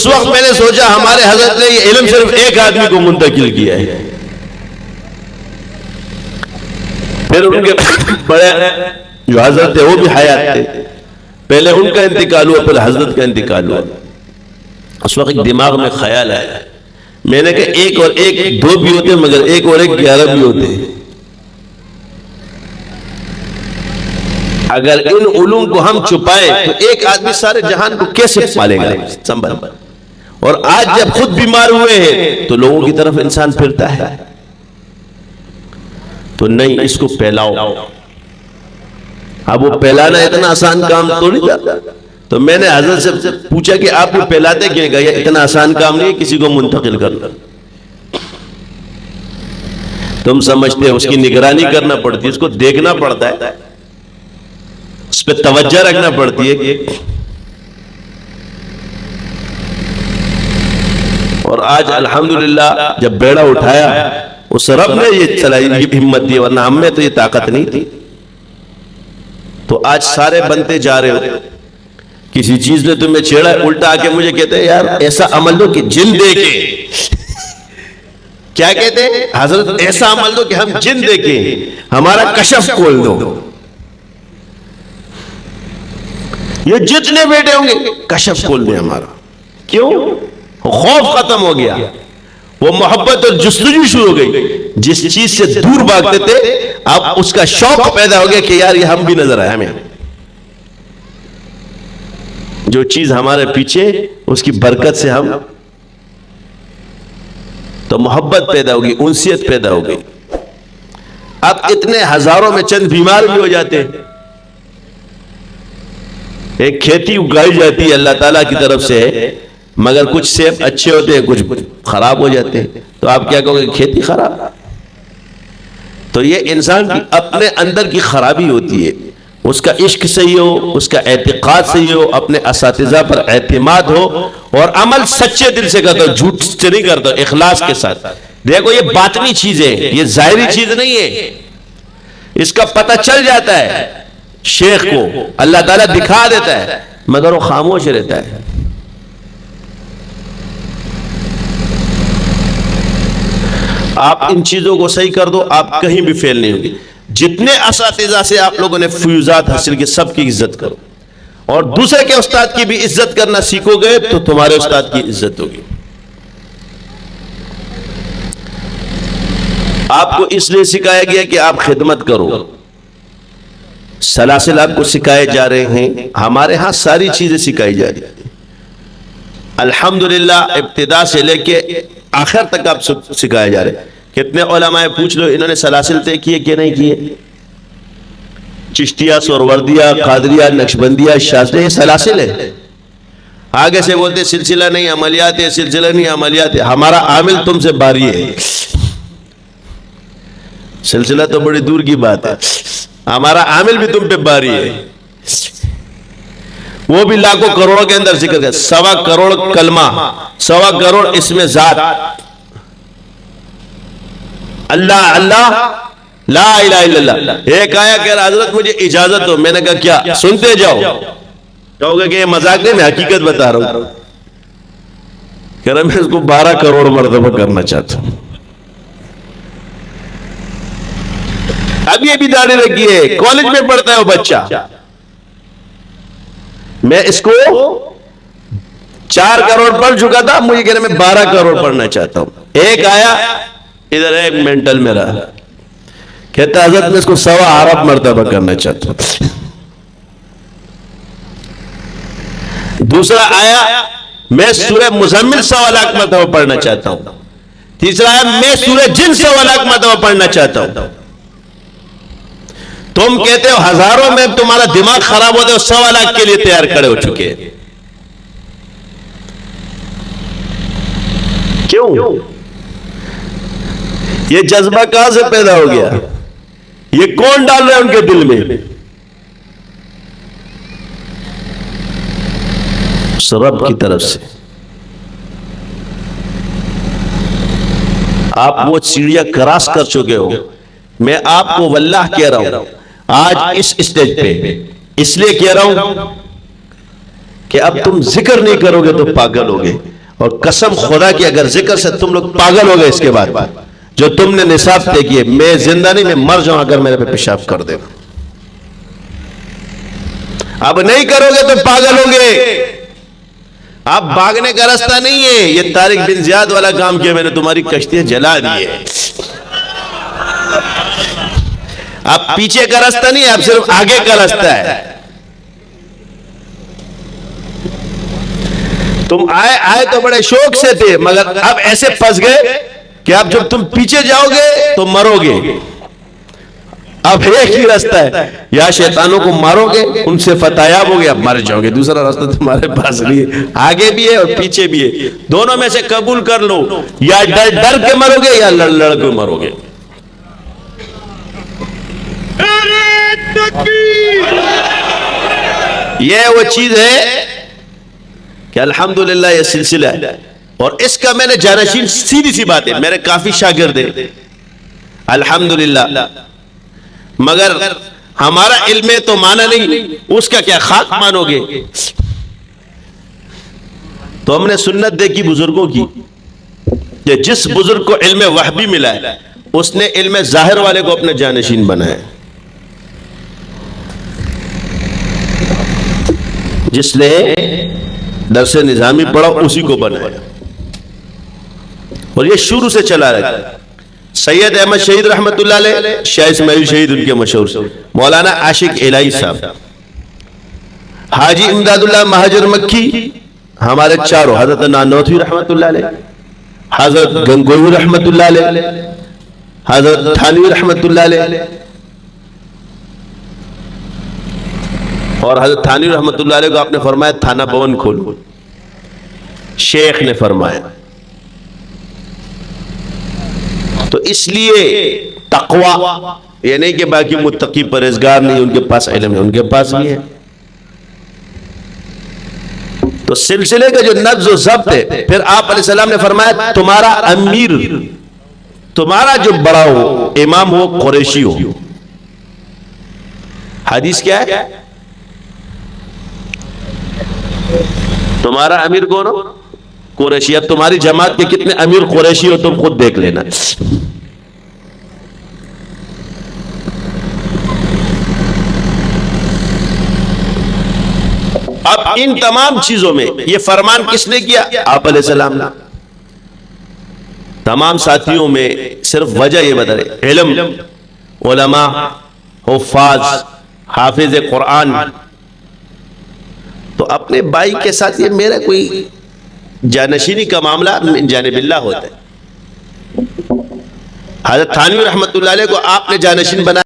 اس وقت میں نے سوچا ہمارے حضرت نے یہ علم صرف ایک آدمی کو منتقل کیا ہے. پھر ان کے بڑے جو حضرت تھے وہ بھی حیات تھے, پہلے ان کا انتقال ہوا, پھر حضرت کا انتقال ہوا. اس وقت دماغ میں خیال آیا, میں نے کہا ایک اور ایک دو بھی ہوتے مگر ایک اور ایک 11 بھی ہوتے. اگر ان علوم کو ہم چھپائے تو ایک آدمی سارے جہان کو کیسے پالے گا سنبھال. اور آج جب خود بیمار ہوئے ہیں تو لوگوں کی طرف انسان پھرتا ہے, تو نہیں, اس کو پھیلاؤ. اب وہ پھیلانا اتنا آسان کام تو نہیں تھا, تو میں نے حضرت سے پوچھا کہ آپ یہ پھیلاتے کیوں؟ یہ اتنا آسان کام نہیں کسی کو منتقل کرنا. تم سمجھتے ہو اس کی نگرانی کرنا پڑتی ہے, اس کو دیکھنا پڑتا ہے, اس پہ توجہ رکھنا پڑتی ہے. اور آج الحمدللہ جب بیڑا اٹھایا اس رب نے یہ چلائی, یہ ہمت دی, ورنہ ہم میں تو یہ طاقت نہیں تھی. تو آج سارے بنتے جا رہے ہو. کسی چیز نے تمہیں چھیڑا, الٹا آ کے مجھے کہتے ہیں یار ایسا عمل دو کہ جن دیکھیں. کیا کہتے ہیں حضرت؟ ایسا عمل دو کہ ہم جن دیکھیں, ہمارا کشف کھول دو. یہ جتنے بیٹے ہوں گے کشف کھول دیں ہمارا. کیوں؟ خوف ختم ہو گیا, وہ محبت اور جستجو شروع ہو گئی. جس چیز سے دور بھاگتے تھے اب اس کا شوق پیدا ہو گیا کہ یار یہ ہم بھی نظر آئے ہمیں. جو چیز ہمارے پیچھے اس کی برکت سے ہم, تو محبت پیدا ہوگی, انسیت پیدا ہوگی. اب اتنے ہزاروں میں چند بیمار بھی ہو جاتے ہیں. ایک کھیتی اگائی جاتی ہے اللہ تعالیٰ کی طرف سے, مگر کچھ سیب اچھے ہوتے ہیں کچھ خراب ہو جاتے ہیں, تو آپ کیا کہو گے کھیتی خراب؟ تو یہ انسان کی اپنے اندر کی خرابی ہوتی ہے. اس کا عشق صحیح ہو, اس کا اعتقاد صحیح ہو, اپنے اساتذہ پر اعتماد ہو, اور عمل سچے دل سے کرتا ہو, جھوٹ سے نہیں کرتا, اخلاص کے ساتھ. دیکھو یہ باطنی چیز ہے, یہ ظاہری چیز نہیں ہے. اس کا پتہ چل جاتا ہے شیخ کو, اللہ تعالیٰ دکھا دیتا ہے, مگر وہ خاموش رہتا ہے. آپ ان چیزوں کو صحیح کر دو, آپ کہیں بھی فیل نہیں ہوگی. جتنے اساتذہ سے آپ لوگوں نے فیوزات حاصل کی سب کی عزت کرو, اور دوسرے کے استاد کی بھی عزت کرنا سیکھو گے تو تمہارے استاد کی عزت ہوگی. آپ کو اس لیے سکھایا گیا کہ آپ خدمت کرو. سلاسل آپ کو سکھائے جا رہے ہیں, ہمارے ہاں ساری چیزیں سکھائی جا رہی ہیں الحمدللہ, ابتدا سے لے کے آخر تک آپ سکھائے جا رہے ہیں. کتنے علماء پوچھ لو انہوں نے سلاسل طے کیے کہ نہیں کیے؟ چشتیہ, سہروردیہ, قادریہ, نقشبندیہ, شاذلیہ, یہ سلاسل ہے. آگے سے بولتے سلسلہ نہیں عملیات ہے, سلسلہ نہیں عملیات ہے. ہمارا عامل تم سے باری ہے, سلسلہ تو بڑی دور کی بات ہے, ہمارا عامل بھی تم پہ باری ہے. وہ بھی لاکھوں کروڑوں کے اندر ذکر ہے, 1.25 کروڑ کلمہ, 1.25 کروڑ اسم ذات, اللہ اللہ لا الہ الا اللہ. ایک آیا کہ حضرت مجھے اجازت ہو, میں نے کہا کیا؟ سنتے جاؤ. کہو گے کہ یہ مذاق نہیں, میں حقیقت بتا رہا ہوں. کہہ رہا میں اس کو 12 کروڑ مرتبہ کرنا چاہتا ہوں. اب یہ بھی داڑھی رکھی ہے, کالج میں پڑھتا ہے وہ بچہ, میں اس کو 4 کروڑ پڑھ چکا تھا, مجھے کہہ رہا میں 12 کروڑ پڑھنا چاہتا ہوں. ایک آیا ادھر ایک مینٹل میں رہا, کہتا حضرت میں اس کو 1.25 ارب مرتبہ کرنا چاہتا ہوں. دوسرا آیا میں سورہ مزمل 1.25 لاکھ مرتبہ پڑھنا چاہتا ہوں. تیسرا آیا میں سورہ جن 1.25 لاکھ مرتبہ پڑھنا چاہتا ہوں. تم کہتے ہو ہزاروں میں تمہارا دماغ خراب ہوتا ہے, 1.25 لاکھ کے لیے تیار کھڑے ہو چکے ہیں. کیوں؟ یہ جذبہ کہاں سے پیدا ہو گیا؟ یہ کون ڈال رہا ہے ان کے دل میں؟ رب کی طرف سے. آپ وہ سیڑھیاں کراس کر چکے ہو. میں آپ کو واللہ کہہ رہا ہوں آج اس اسٹیج پہ اس لیے کہہ رہا ہوں کہ اب تم ذکر نہیں کرو گے تو پاگل ہوگے. اور قسم خدا کی اگر ذکر سے تم لوگ پاگل ہو گئے اس کے بعد جو تم نے نصاب طے کیے، میں زندہ نہیں، میں مر جاؤں اگر میرے پہ پیشاب کر دے. اب نہیں کرو گے تو پاگل ہو گے. اب بھاگنے کا راستہ نہیں ہے. یہ طارق بن زیاد والا کام کیا میں نے، تمہاری کشتیاں جلا دی ہے. اب پیچھے کا راستہ نہیں ہے، اب صرف آگے کا راستہ ہے. تم آئے تو بڑے شوق سے تھے، مگر اب ایسے پھنس گئے کہ اب جب تم پیچھے جاؤ گے تو مرو گے. اب ایک ہی راستہ ہے، یا شیطانوں کو مارو گے، ان سے فتح یاب ہو گے، اب مر جاؤ گے. دوسرا راستہ تمہارے پاس نہیں ہے. آگے بھی ہے اور پیچھے بھی ہے. دونوں میں سے قبول کر لو، یا ڈر کے مرو گے یا لڑ کے مرو گے. یہ وہ چیز ہے کہ الحمدللہ یہ سلسلہ ہے، اور اس کا میں نے جانشین، سیدھی سی بات ہے، میرے کافی شاگرد ہیں الحمدللہ، مگر ہمارا علم تو مانا نہیں، اس کا کیا خاک مانو گے. تو ہم نے سنت دیکھی بزرگوں کی کہ جس بزرگ کو علم وحبی ملا ہے اس نے علم ظاہر والے کو اپنے جانشین بنایا. جس نے درس نظامی پڑھا اسی کو بنایا، اور یہ شروع سے چلا رہا ہے. سید احمد شہید رحمت اللہ علیہ، شاہ اسماعیل شہید ان کے مشہور، مولانا عاشق الہی صاحب، حاجی امداد اللہ مہاجر مکی، ہمارے چاروں، حضرت نانوتوی رحمت اللہ علیہ، حضرت گنگوئی رحمت اللہ علیہ، حضرت تھانوی رحمت اللہ علیہ، اور حضرت تھانوی رحمت اللہ علیہ کو آپ نے فرمایا تھانہ بھون کھولو. شیخ نے فرمایا. تو اس لیے تقوی یہ نہیں کہ باقی متقی پرہیزگار نہیں، ان کے پاس علم ہے، ان کے پاس بھی ہے. تو سلسلے کا جو نبض و ضبط ہے، پھر آپ علیہ السلام نے فرمایا تمہارا امیر، تمہارا جو بڑا ہو، امام ہو، قریشی ہو. حدیث کیا ہے؟ تمہارا امیر کون ہو؟ قریشی. اب تمہاری جماعت کے کتنے امیر قریشی ہو تم خود دیکھ لینا. اب ان تمام چیزوں میں یہ فرمان کس نے کیا؟ آپ علیہ السلام نے. تمام ساتھیوں میں صرف وجہ یہ بتا رہے، علم، علماء، حفاظ، حافظ قرآن. تو اپنے بھائی کے ساتھ یہ میرا کوئی جانشینی کا معاملہ من جانب اللہ ہوتا ہے. حضرت تھانوی رحمت اللہ علیہ کو آپ نے جانشین بنا